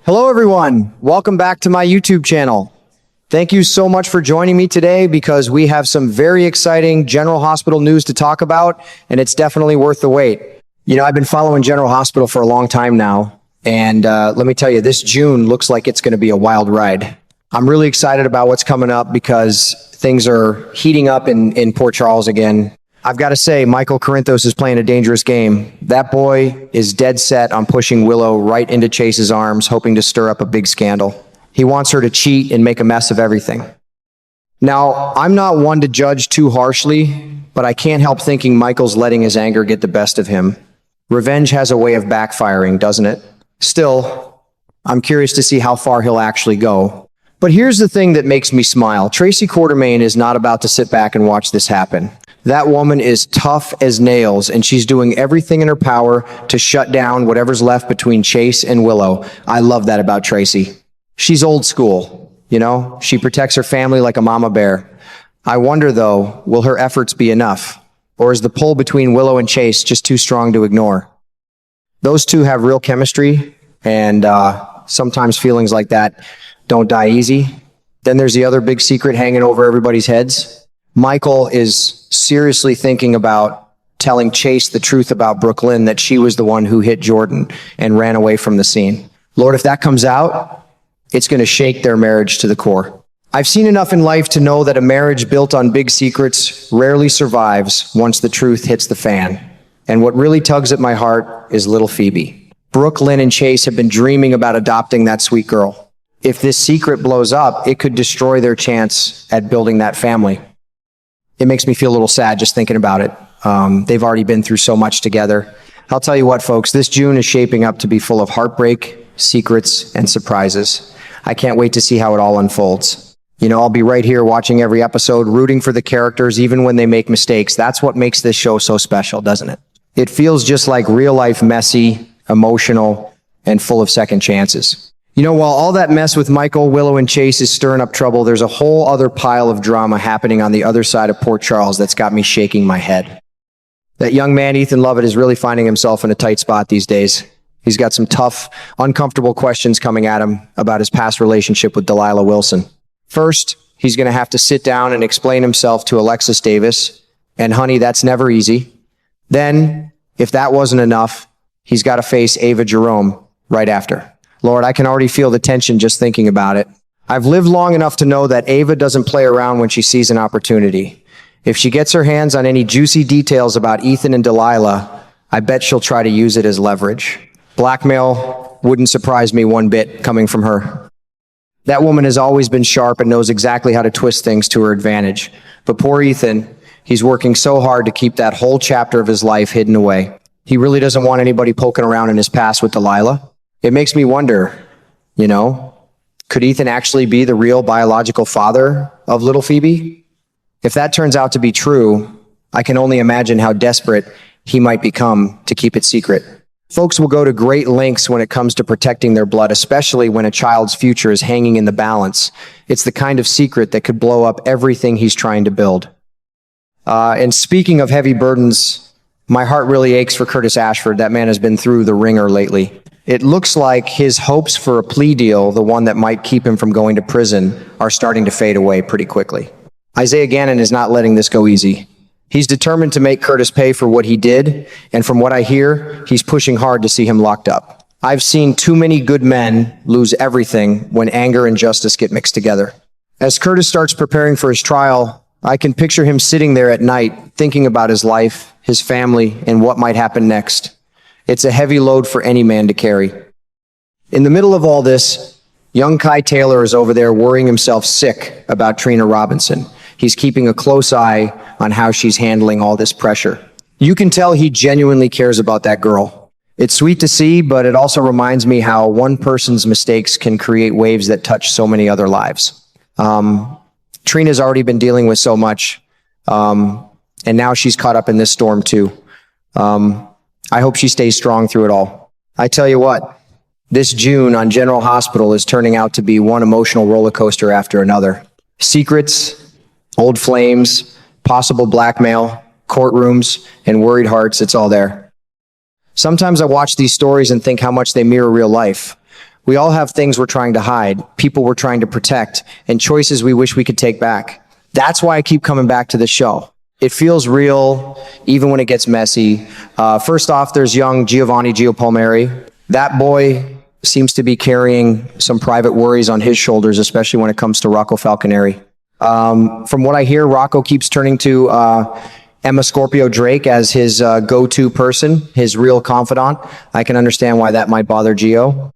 Hello everyone, welcome back to my YouTube channel. Thank you so much for joining me today because we have some very exciting General Hospital news to talk about, and it's definitely worth the wait. You know, I've been following General Hospital for a long time now, and let me tell you, this June looks like it's going to be a wild ride. I'm really excited about what's coming up because things are heating up in Port Charles again. I've got to say, Michael Corinthos is playing a dangerous game. That boy is dead set on pushing Willow right into Chase's arms, hoping to stir up a big scandal. He wants her to cheat and make a mess of everything. Now, I'm not one to judge too harshly, but I can't help thinking Michael's letting his anger get the best of him. Revenge has a way of backfiring, doesn't it? Still, I'm curious to see how far he'll actually go. But here's the thing that makes me smile. Tracy Quartermain is not about to sit back and watch this happen. That woman is tough as nails, and she's doing everything in her power to shut down whatever's left between Chase and Willow. I love that about Tracy. She's old school, you know? She protects her family like a mama bear. I wonder, though, will her efforts be enough? Or is the pull between Willow and Chase just too strong to ignore? Those two have real chemistry, and sometimes feelings like that don't die easy. Then there's the other big secret hanging over everybody's heads. Michael is seriously thinking about telling Chase the truth about Brooklyn, that she was the one who hit Jordan and ran away from the scene. Lord, if that comes out, it's going to shake their marriage to the core. I've seen enough in life to know that a marriage built on big secrets rarely survives once the truth hits the fan. And what really tugs at my heart is little Phoebe. Brooklyn and Chase have been dreaming about adopting that sweet girl. If this secret blows up, it could destroy their chance at building that family. It makes me feel a little sad just thinking about it. They've already been through so much together. I'll tell you what, folks, this June is shaping up to be full of heartbreak, secrets, and surprises. I can't wait to see how it all unfolds. You know, I'll be right here watching every episode, rooting for the characters, even when they make mistakes. That's what makes this show so special, doesn't it? It feels just like real life, messy, emotional, and full of second chances. You know, while all that mess with Michael, Willow, and Chase is stirring up trouble, there's a whole other pile of drama happening on the other side of Port Charles that's got me shaking my head. That young man, Ethan Lovett, is really finding himself in a tight spot these days. He's got some tough, uncomfortable questions coming at him about his past relationship with Delilah Wilson. First, he's going to have to sit down and explain himself to Alexis Davis, and honey, that's never easy. Then, if that wasn't enough, he's got to face Ava Jerome right after. Lord, I can already feel the tension just thinking about it. I've lived long enough to know that Ava doesn't play around when she sees an opportunity. If she gets her hands on any juicy details about Ethan and Delilah, I bet she'll try to use it as leverage. Blackmail wouldn't surprise me one bit coming from her. That woman has always been sharp and knows exactly how to twist things to her advantage. But poor Ethan, he's working so hard to keep that whole chapter of his life hidden away. He really doesn't want anybody poking around in his past with Delilah. It makes me wonder, you know, could Ethan actually be the real biological father of little Phoebe? If that turns out to be true, I can only imagine how desperate he might become to keep it secret. Folks will go to great lengths when it comes to protecting their blood, especially when a child's future is hanging in the balance. It's the kind of secret that could blow up everything he's trying to build. And speaking of heavy burdens, my heart really aches for Curtis Ashford. That man has been through the ringer lately. It looks like his hopes for a plea deal, the one that might keep him from going to prison, are starting to fade away pretty quickly. Isaiah Gannon is not letting this go easy. He's determined to make Curtis pay for what he did, and from what I hear, he's pushing hard to see him locked up. I've seen too many good men lose everything when anger and justice get mixed together. As Curtis starts preparing for his trial, I can picture him sitting there at night, thinking about his life, his family, and what might happen next. It's a heavy load for any man to carry. In the middle of all this, young Kai Taylor is over there worrying himself sick about Trina Robinson. He's keeping a close eye on how she's handling all this pressure. You can tell he genuinely cares about that girl. It's sweet to see, but it also reminds me how one person's mistakes can create waves that touch so many other lives. Trina's already been dealing with so much, and now she's caught up in this storm too. I hope she stays strong through it all. I tell you what, this June on General Hospital is turning out to be one emotional roller coaster after another. Secrets, old flames, possible blackmail, courtrooms, and worried hearts, it's all there. Sometimes I watch these stories and think how much they mirror real life. We all have things we're trying to hide, people we're trying to protect, and choices we wish we could take back. That's why I keep coming back to the show. It feels real, even when it gets messy. First off, there's young Giovanni Giopalmeri. That boy seems to be carrying some private worries on his shoulders, especially when it comes to Rocco Falconeri. From what I hear, Rocco keeps turning to Emma Scorpio Drake as his go-to person, his real confidant. I can understand why that might bother Gio.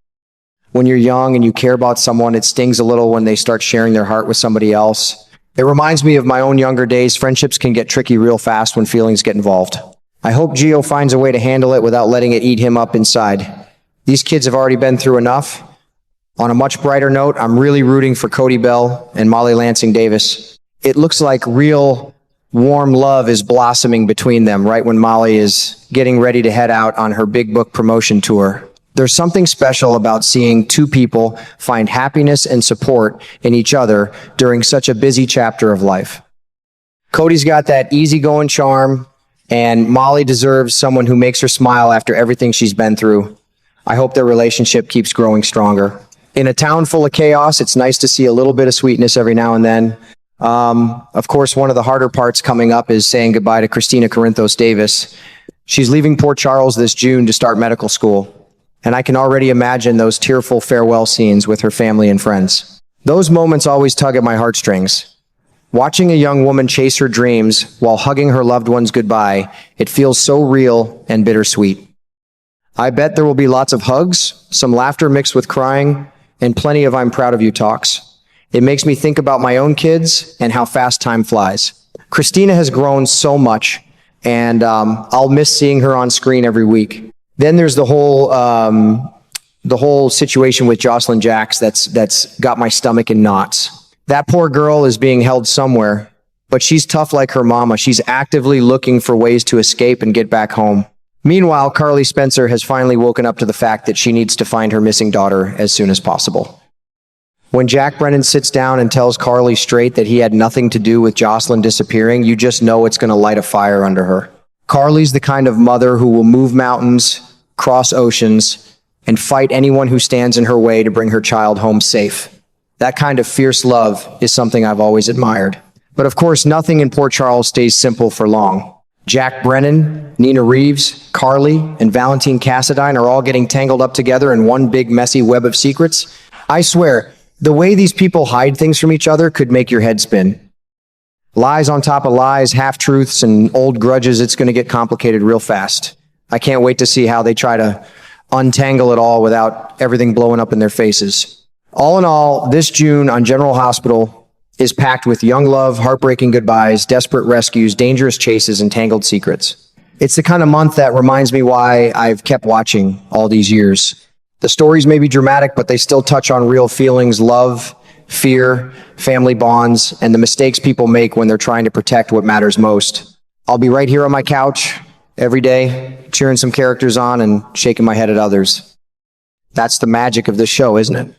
When you're young and you care about someone, it stings a little when they start sharing their heart with somebody else. It reminds me of my own younger days. Friendships can get tricky real fast when feelings get involved. I hope Gio finds a way to handle it without letting it eat him up inside. These kids have already been through enough. On a much brighter note, I'm really rooting for Cody Bell and Molly Lansing Davis. It looks like real warm love is blossoming between them right when Molly is getting ready to head out on her big book promotion tour. There's something special about seeing two people find happiness and support in each other during such a busy chapter of life. Cody's got that easygoing charm, and Molly deserves someone who makes her smile after everything she's been through. I hope their relationship keeps growing stronger. In a town full of chaos, it's nice to see a little bit of sweetness every now and then. Of course, one of the harder parts coming up is saying goodbye to Christina Corinthos Davis. She's leaving Port Charles this June to start medical school. And I can already imagine those tearful farewell scenes with her family and friends. Those moments always tug at my heartstrings. Watching a young woman chase her dreams while hugging her loved ones goodbye, it feels so real and bittersweet. I bet there will be lots of hugs, some laughter mixed with crying, and plenty of I'm proud of you talks. It makes me think about my own kids and how fast time flies. Christina has grown so much, and I'll miss seeing her on screen every week. Then there's the whole situation with Jocelyn Jacks that's got my stomach in knots. That poor girl is being held somewhere, but she's tough like her mama. She's actively looking for ways to escape and get back home. Meanwhile, Carly Spencer has finally woken up to the fact that she needs to find her missing daughter as soon as possible. When Jack Brennan sits down and tells Carly straight that he had nothing to do with Jocelyn disappearing, you just know it's going to light a fire under her. Carly's the kind of mother who will move mountains, cross oceans, and fight anyone who stands in her way to bring her child home safe. That kind of fierce love is something I've always admired. But of course, nothing in Port Charles stays simple for long. Jack Brennan, Nina Reeves, Carly, and Valentine Cassadine are all getting tangled up together in one big messy web of secrets. I swear, the way these people hide things from each other could make your head spin. Lies on top of lies, half-truths, and old grudges, it's going to get complicated real fast. I can't wait to see how they try to untangle it all without everything blowing up in their faces. All in all, this June on General Hospital is packed with young love, heartbreaking goodbyes, desperate rescues, dangerous chases, and tangled secrets. It's the kind of month that reminds me why I've kept watching all these years. The stories may be dramatic, but they still touch on real feelings, love, fear, family bonds, and the mistakes people make when they're trying to protect what matters most. I'll be right here on my couch every day, cheering some characters on and shaking my head at others. That's the magic of this show, isn't it?